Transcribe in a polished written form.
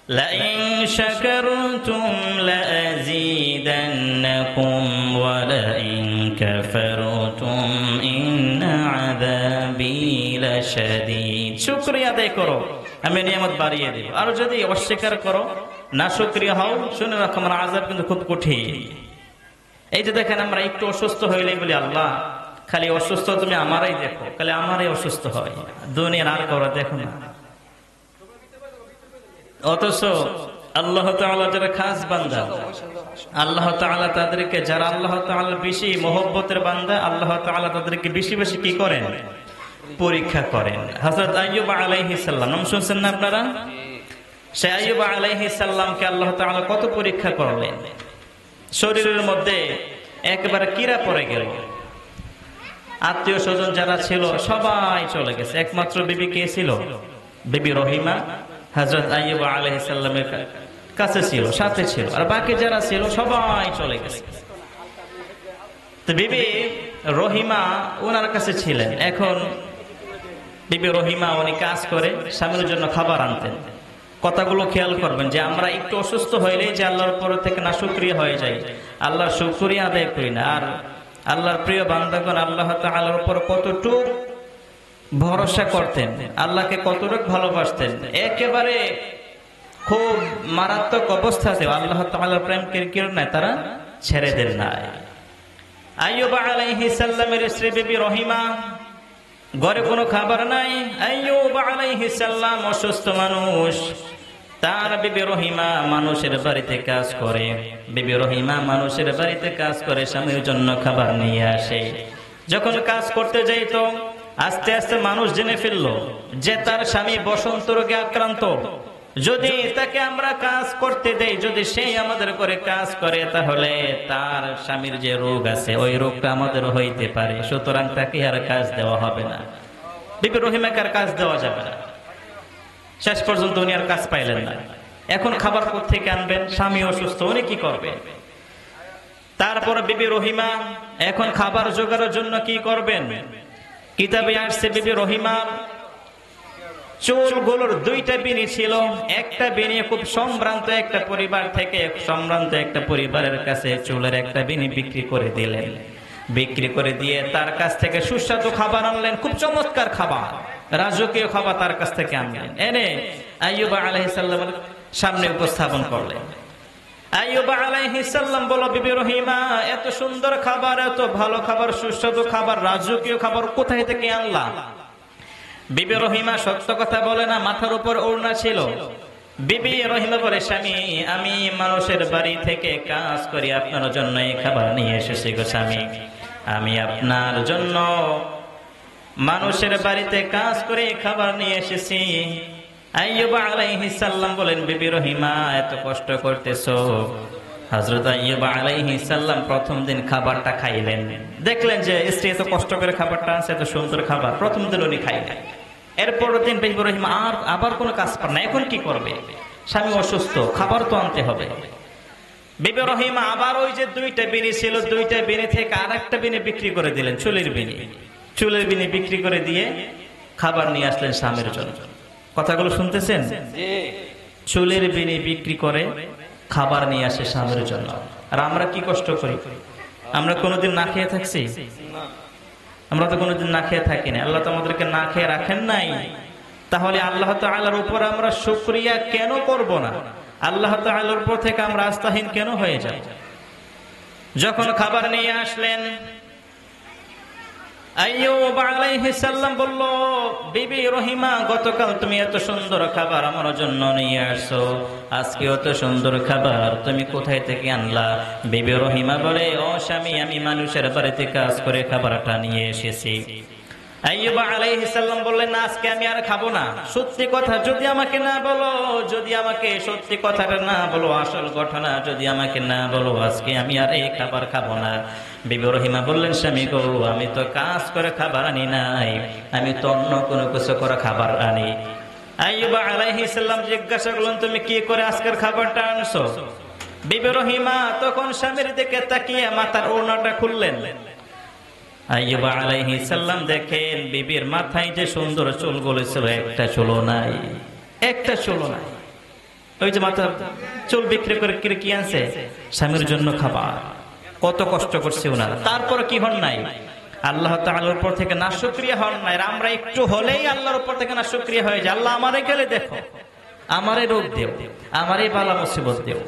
Line শাকারতুম লাযীদান্নাকুম ওয়া line কাফারতুম ইন্না আযাবী লাশাদীদ। শুকরিয়া আদায় করো, আমি নিয়ামত বাড়িয়ে দেব। আর যদি অস্বীকার করো, না শুকরিয়া হও, শুনে রাখো আমার আযাব কিন্তু খুব কঠিন। এই যে দেখেন, আমরা একটু অসুস্থ হইলেই বলি আল্লাহ খালি অসুস্থ তুমি আমারই দেখো, খালি আমারই অসুস্থ হয়, দুনিয়ার আর কারো দেখো না। অথচ আল্লাহ তাআলা যারা খাস বান্দা, আল্লাহ তাআলা তাদেরকে, যারা আল্লাহ তাআলার বেশি মহব্বতের বান্দা, আল্লাহ তাআলা তাদেরকে বেশি বেশি কি করেন? পরীক্ষা করেন। হযরত আইয়ুব আলাইহিস সালাম নাম শুনছেন না আপনারা? সে আইয়ুব আলাইহিস সালামকে আল্লাহ তাআলা কত পরীক্ষা করলেন। শরীরের মধ্যে একবারে কিরা পড়ে গেল, আত্মীয় স্বজন যারা ছিল সবাই চলে গেছে, একমাত্র বিবি কে ছিল? বিবি রহিমা হযরত আইয়ুব আলাইহিস সালামের কাছে ছিল, সাথে ছিল, আর বাকি যারা ছিল সবাই চলে গেছে। তো বিবি রহিমা ওনার কাছে ছিলেন। এখন বিবি রহিমা উনি কাজ করে স্বামীর জন্য খাবার আনতেন। কথাগুলো খেয়াল করবেন যে আমরা একটু অসুস্থ হইলেই যে আল্লাহর উপর থেকে নাশুকরিয়া হয়ে যায়, আল্লাহর শুকরিয়া আদায় করি না। আর আল্লাহর প্রিয় বান্দাগণ আল্লাহ তাআলার উপর কতটুকু ভরসা করতেন, আল্লাহকে কতটুকু ভালোবাসতেন, একেবারে খুব মারাত্মক অবস্থাতেও আল্লাহ তাআলার প্রেম কিরকির নাই, তারা ছেড়ে দেন না। আইয়ুব আলাইহিস সালামের স্ত্রী বিবি রহিমা, ঘরে কোনো খাবার নাই। আইয়ুব আলাইহিস সালাম অসুস্থ মানুষ, তার বিবি রহিমা মানুষের বাড়িতে কাজ করে। বিবি রহিমা মানুষের বাড়িতে কাজ করে, স্বামীর জন্য খাবার নিয়ে আসে। যখন কাজ করতে যাইতো, আস্তে আস্তে মানুষ জেনে ফেললো যে তার স্বামী বসন্ত রোগে আক্রান্ত। যদি তাকে আমরা কাজ করতে দেই, যদি সেই আমাদের করে কাজ করে, তাহলে তার স্বামীর যে রোগ আছে ওই রোগটা আমাদের হইতে পারে, সুতরাং তাকে আর কাজ দেওয়া হবে না। বিবি রহিমাকে আর কাজ দেওয়া যাবে না। শেষ পর্যন্ত উনি আর কাজ পাইলেন না। এখন খাবার কোত্থেকে আনবেন? স্বামী অসুস্থ, উনি কি করবেন? তারপর বিবি রহিমা এখন খাবার জোগাড়ের জন্য কি করবেন? কিতাবে আসছে বিবি রহিমা চুলগুলোর দুইটা বিনি ছিল। একটা বিনি খুব সম্ভ্রান্ত একটা পরিবার থেকে, সম্ভ্রান্ত একটা পরিবারের কাছে চুলের একটা বিনি বিক্রি করে দিলেন। বিক্রি করে দিয়ে তার কাছ থেকে সুস্বাদু খাবার আনলেন, খুব চমৎকার খাবার, রাজকীয় খাবার তার কাছ থেকে আনলেন, এনে আইয়ুব আলাইহিস সালামের সামনে উপস্থাপন করলেন। আইয়ুব আলাইহিস সালাম বলল, বিবি রহিমা এত সুন্দর খাবার, এত ভালো খাবার, সুস্বাদু খাবার, রাজকীয় খাবার কোথায় থেকে আনলা? বিবি রহিমা সত্য কথা বলে না, মাথার উপর ওড়না ছিল। বিবি রহিমা বলে, স্বামী আমি মানুষের বাড়ি থেকে কাজ করি, আপনার জন্য এই খাবার নিয়ে এসেছি গো স্বামী, আমি আপনার জন্য মানুষের বাড়িতে কাজ করে খাবার নিয়ে এসেছি। আইয়ুব আলাইহিস সালাম বলেন, বিবি রহিমা এত কষ্ট করতেছো। হযরত আইয়ুব আলাইহিস সালাম প্রথম দিন খাবারটা খাইলেন, দেখলেন যে স্ত্রী এত কষ্ট করে খাবারটা আনছে, এত সুন্দর খাবার, প্রথম দিন উনি খাইলেন। এরপরের দিন বিবি রহিমা আবার কোনো কাজ পার না, এখন কি করবে? স্বামী অসুস্থ, খাবার তো আনতে হবে। বিবি রহিমা আবার ওই যে দুইটা বিনি ছিল, দুইটা বিনি থেকে আরেকটা বিনি বিক্রি করে দিলেন, চুলের বিনি। চুলের বিনি বিক্রি করে দিয়ে খাবার নিয়ে আসলেন স্বামীর জন্য। কথাগুলো শুনতেছেন? চুলের বিনি বিক্রি করে খাবার নিয়ে আসে স্বামীর জন্য। আর আমরা কি কষ্ট করি? আমরা কোনোদিন না খেয়ে থাকছি? আমরা তো কোনোদিন না খেয়ে থাকি না। আল্লাহ তো আমাদেরকে না খেয়ে রাখেন নাই, তাহলে আল্লাহ তাআলার উপর আমরা শুকরিয়া কেন করব না? আল্লাহ তাআলার উপর থেকে আমরা আস্থাহীন কেন হয়ে যাই? যখন খাবার নিয়ে আসলেন, আইয়ুব আলাইহিস সালাম বলল, বিবি রহিমা গতকাল তুমি এত সুন্দর খাবার আমার জন্য নিয়ে আসছো, আজকে এত সুন্দর খাবার তুমি কোথায় থেকে আনলা? বিবি রহিমা বলে, ও স্বামী আমি মানুষের বাড়িতে কাজ করে খাবারটা নিয়ে এসেছি। আইয়ুব আলাইহিস সালাম বললেন, আজকে আমি আর খাবো না। সত্যি কথা যদি আমাকে না বলো, যদি আমাকে সত্যি কথাটা না বলো, আসল ঘটনা যদি আমাকে না বলো, আজকে আমি আর এই খাবার খাবো না। বিবি রহিমা বললেন, স্বামী গো আমি তো কাজ করে খাবার আনি নাই, আমি তো অন্য কোনো কিছু করে খাবার আনি। আইয়ুব আলাইহিস সালাম জিজ্ঞাসা করলেন, তুমি কি করে আজকের খাবারটা আনছো? বিবি রহিমা তখন স্বামীর দিকে তাকিয়ে মাথার ওড়নাটা খুললেন। আইয়ুব আলাইহিস সালাম দেখেন বিবির মাথায় যে সুন্দর চুলগুলো ছিল, একটা চুলও নাই, একটা চুলও নাই। ওই যে মাথা চুল বিক্রি করে কি আনছে, স্বামীর জন্য খাবার, কত কষ্ট করছে ওনারা, তারপর কি হন নাই আল্লাহ তাআলার উপর থেকে নাশুকরিয়া হন নাই। আমরা একটু হলেই আল্লাহর উপর থেকে নাশুকরিয়া হয়ে যায়, আল্লাহ আমারে গেলে দেখো, আমারে রোগ দেও, আমারে বালা মুসিবত দেও।